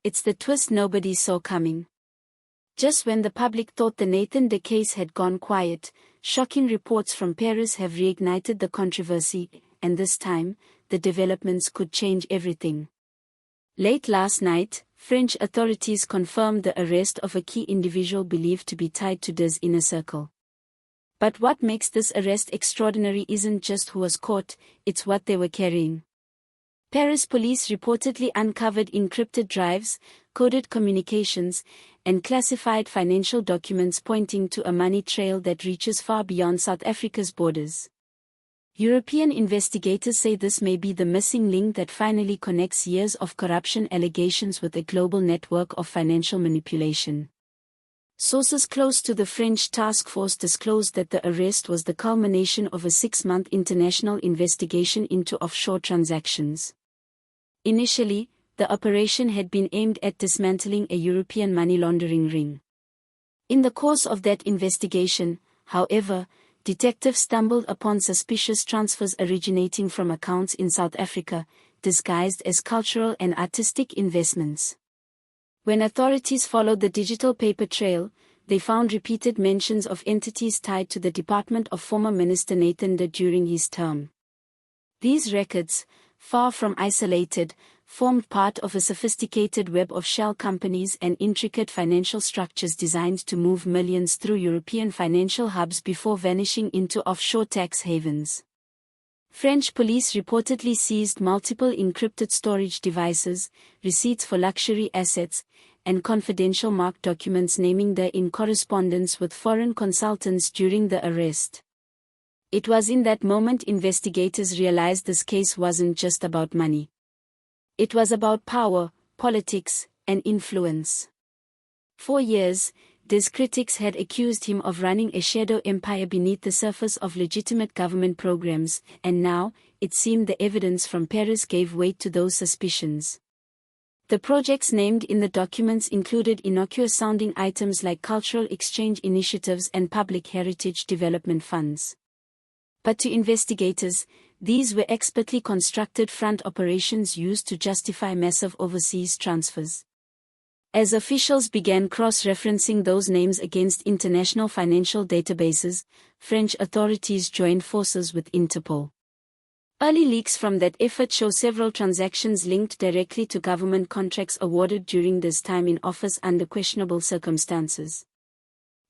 it's the twist nobody saw coming. Just when the public thought the Nathan Mthethwa case had gone quiet, shocking reports from Paris have reignited the controversy, and this time, the developments could change everything. Late last night, French authorities confirmed the arrest of a key individual believed to be tied to this inner circle. But what makes this arrest extraordinary isn't just who was caught, it's what they were carrying. Paris police reportedly uncovered encrypted drives, coded communications, and classified financial documents pointing to a money trail that reaches far beyond South Africa's borders. European investigators say this may be the missing link that finally connects years of corruption allegations with a global network of financial manipulation. Sources close to the French task force disclosed that the arrest was the culmination of a 6-month international investigation into offshore transactions. Initially, the operation had been aimed at dismantling a European money laundering ring. In the course of that investigation, however, detectives stumbled upon suspicious transfers originating from accounts in South Africa, disguised as cultural and artistic investments. When authorities followed the digital paper trail, they found repeated mentions of entities tied to the department of former Minister Nathan Mthethwa during his term. These records, far from isolated, formed part of a sophisticated web of shell companies and intricate financial structures designed to move millions through European financial hubs before vanishing into offshore tax havens. French police reportedly seized multiple encrypted storage devices, receipts for luxury assets, and confidential marked documents naming them in correspondence with foreign consultants during the arrest. It was in that moment investigators realized this case wasn't just about money. It was about power, politics, and influence. For years, these critics had accused him of running a shadow empire beneath the surface of legitimate government programs, and now, it seemed the evidence from Paris gave weight to those suspicions. The projects named in the documents included innocuous-sounding items like cultural exchange initiatives and public heritage development funds. But to investigators, these were expertly constructed front operations used to justify massive overseas transfers. As officials began cross-referencing those names against international financial databases, French authorities joined forces with Interpol. Early leaks from that effort show several transactions linked directly to government contracts awarded during this time in office under questionable circumstances.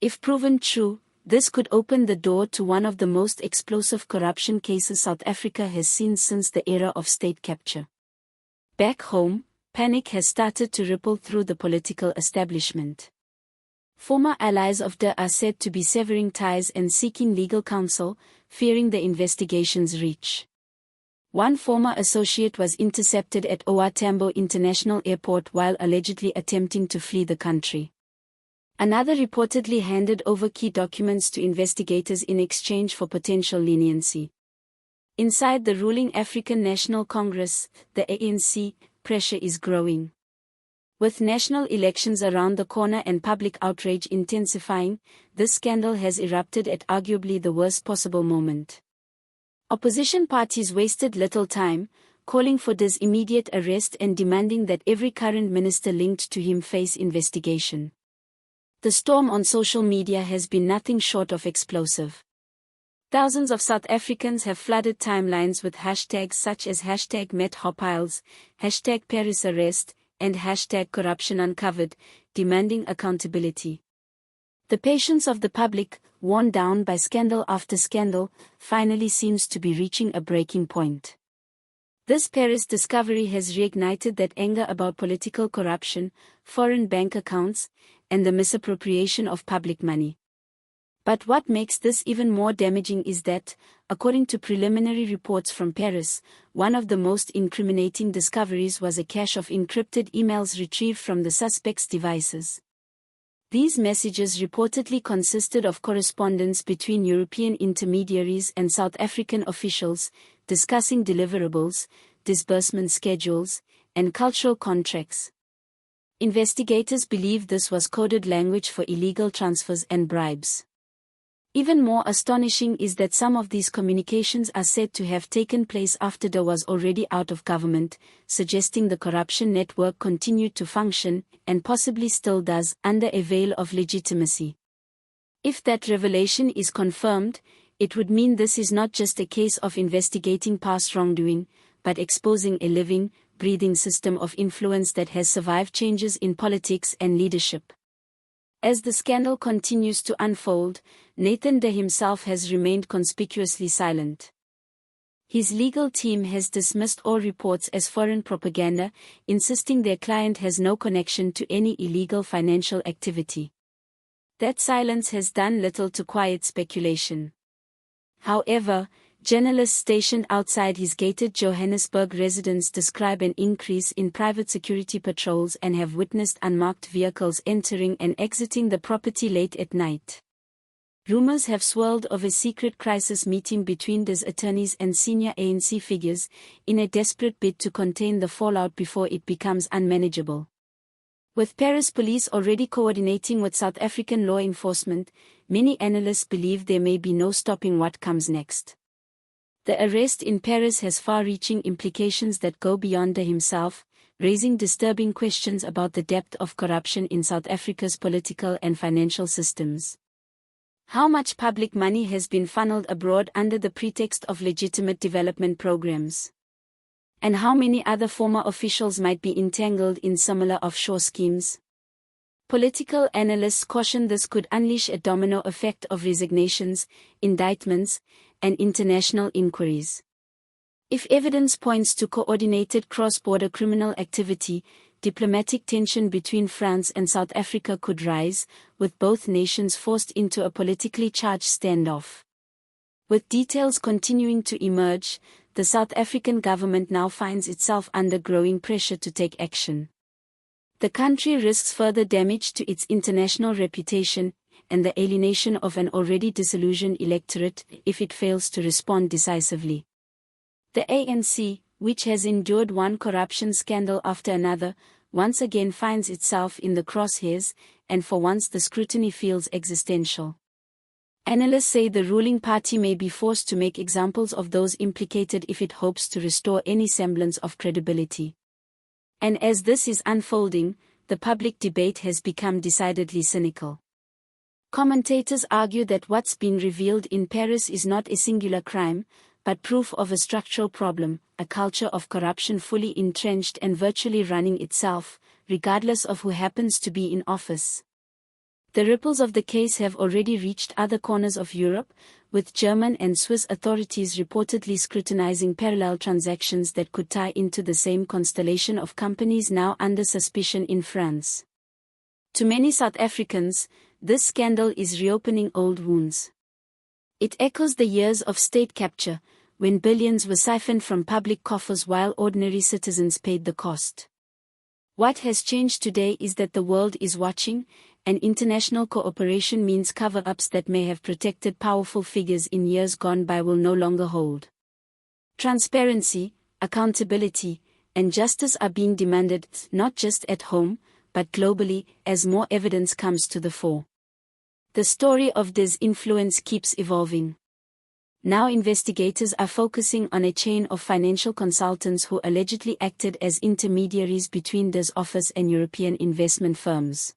If proven true, this could open the door to one of the most explosive corruption cases South Africa has seen since the era of state capture. Back home, panic has started to ripple through the political establishment. Former allies of Mthethwa are said to be severing ties and seeking legal counsel, fearing the investigation's reach. One former associate was intercepted at OR Tambo International Airport while allegedly attempting to flee the country. Another reportedly handed over key documents to investigators in exchange for potential leniency. Inside the ruling African National Congress, the ANC, pressure is growing. With national elections around the corner and public outrage intensifying, this scandal has erupted at arguably the worst possible moment. Opposition parties wasted little time, calling for his immediate arrest and demanding that every current minister linked to him face investigation. The storm on social media has been nothing short of explosive. Thousands of South Africans have flooded timelines with hashtags such as #MetHopiles, #ParisArrest, and #CorruptionUncovered, demanding accountability. The patience of the public, worn down by scandal after scandal, finally seems to be reaching a breaking point. This Paris discovery has reignited that anger about political corruption, foreign bank accounts, and the misappropriation of public money. But what makes this even more damaging is that, according to preliminary reports from Paris, one of the most incriminating discoveries was a cache of encrypted emails retrieved from the suspects' devices. These messages reportedly consisted of correspondence between European intermediaries and South African officials, discussing deliverables, disbursement schedules, and cultural contracts. Investigators believe this was coded language for illegal transfers and bribes. Even more astonishing is that some of these communications are said to have taken place after De was already out of government, suggesting the corruption network continued to function, and possibly still does, under a veil of legitimacy. If that revelation is confirmed, it would mean this is not just a case of investigating past wrongdoing, but exposing a living, breathing system of influence that has survived changes in politics and leadership. As the scandal continues to unfold, Nathan De himself has remained conspicuously silent. His legal team has dismissed all reports as foreign propaganda, insisting their client has no connection to any illegal financial activity. That silence has done little to quiet speculation. However, journalists stationed outside his gated Johannesburg residence describe an increase in private security patrols and have witnessed unmarked vehicles entering and exiting the property late at night. Rumors have swirled of a secret crisis meeting between De's attorneys and senior ANC figures, in a desperate bid to contain the fallout before it becomes unmanageable. With Paris police already coordinating with South African law enforcement, many analysts believe there may be no stopping what comes next. The arrest in Paris has far-reaching implications that go beyond De himself, raising disturbing questions about the depth of corruption in South Africa's political and financial systems. How much public money has been funneled abroad under the pretext of legitimate development programs? And how many other former officials might be entangled in similar offshore schemes? Political analysts caution this could unleash a domino effect of resignations, indictments, and international inquiries. If evidence points to coordinated cross-border criminal activity, diplomatic tension between France and South Africa could rise, with both nations forced into a politically charged standoff. With details continuing to emerge, the South African government now finds itself under growing pressure to take action. The country risks further damage to its international reputation, and the alienation of an already disillusioned electorate, if it fails to respond decisively. The ANC, which has endured one corruption scandal after another, once again finds itself in the crosshairs, and for once the scrutiny feels existential. Analysts say the ruling party may be forced to make examples of those implicated if it hopes to restore any semblance of credibility. And as this is unfolding, the public debate has become decidedly cynical. Commentators argue that what's been revealed in Paris is not a singular crime, but proof of a structural problem, a culture of corruption fully entrenched and virtually running itself, regardless of who happens to be in office. The ripples of the case have already reached other corners of Europe, with German and Swiss authorities reportedly scrutinizing parallel transactions that could tie into the same constellation of companies now under suspicion in France. To many South Africans, this scandal is reopening old wounds. It echoes the years of state capture, when billions were siphoned from public coffers while ordinary citizens paid the cost. What has changed today is that the world is watching, and international cooperation means cover-ups that may have protected powerful figures in years gone by will no longer hold. Transparency, accountability, and justice are being demanded, not just at home, but globally, as more evidence comes to the fore. The story of De's influence keeps evolving. Now investigators are focusing on a chain of financial consultants who allegedly acted as intermediaries between De's office and European investment firms.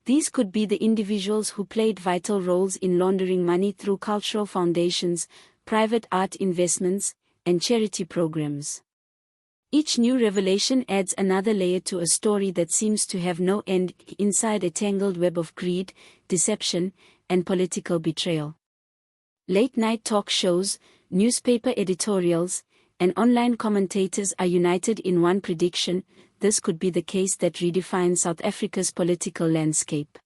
These could be the individuals who played vital roles in laundering money through cultural foundations, private art investments, and charity programs. Each new revelation adds another layer to a story that seems to have no end inside a tangled web of greed, deception, and political betrayal. Late-night talk shows, newspaper editorials, and online commentators are united in one prediction: this could be the case that redefines South Africa's political landscape.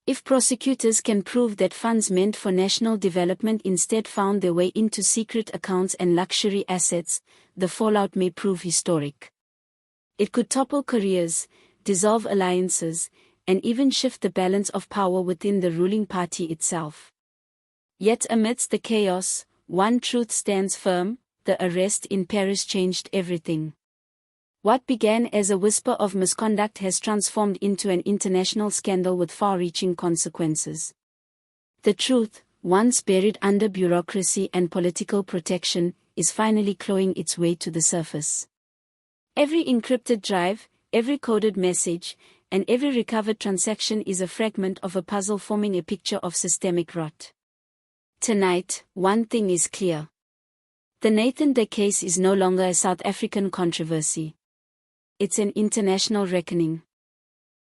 If prosecutors can prove that funds meant for national development instead found their way into secret accounts and luxury assets, the fallout may prove historic. It could topple careers, dissolve alliances, and even shift the balance of power within the ruling party itself. Yet amidst the chaos, one truth stands firm: the arrest in Paris changed everything. What began as a whisper of misconduct has transformed into an international scandal with far-reaching consequences. The truth, once buried under bureaucracy and political protection, is finally clawing its way to the surface. Every encrypted drive, every coded message, and every recovered transaction is a fragment of a puzzle forming a picture of systemic rot. Tonight, one thing is clear. The Nathan De case is no longer a South African controversy. It's an international reckoning.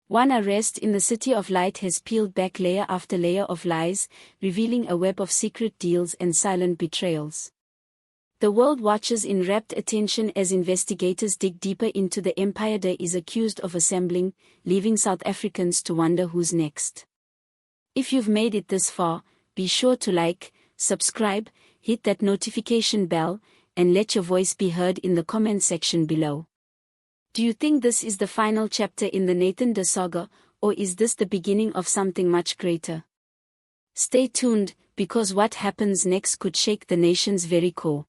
One arrest in the City of Light has peeled back layer after layer of lies, revealing a web of secret deals and silent betrayals. The world watches in rapt attention as investigators dig deeper into the empire Day is accused of assembling, leaving South Africans to wonder who's next. If you've made it this far, be sure to like, subscribe, hit that notification bell, and let your voice be heard in the comment section below. Do you think this is the final chapter in the Nathan De saga, or is this the beginning of something much greater? Stay tuned, because what happens next could shake the nation's very core.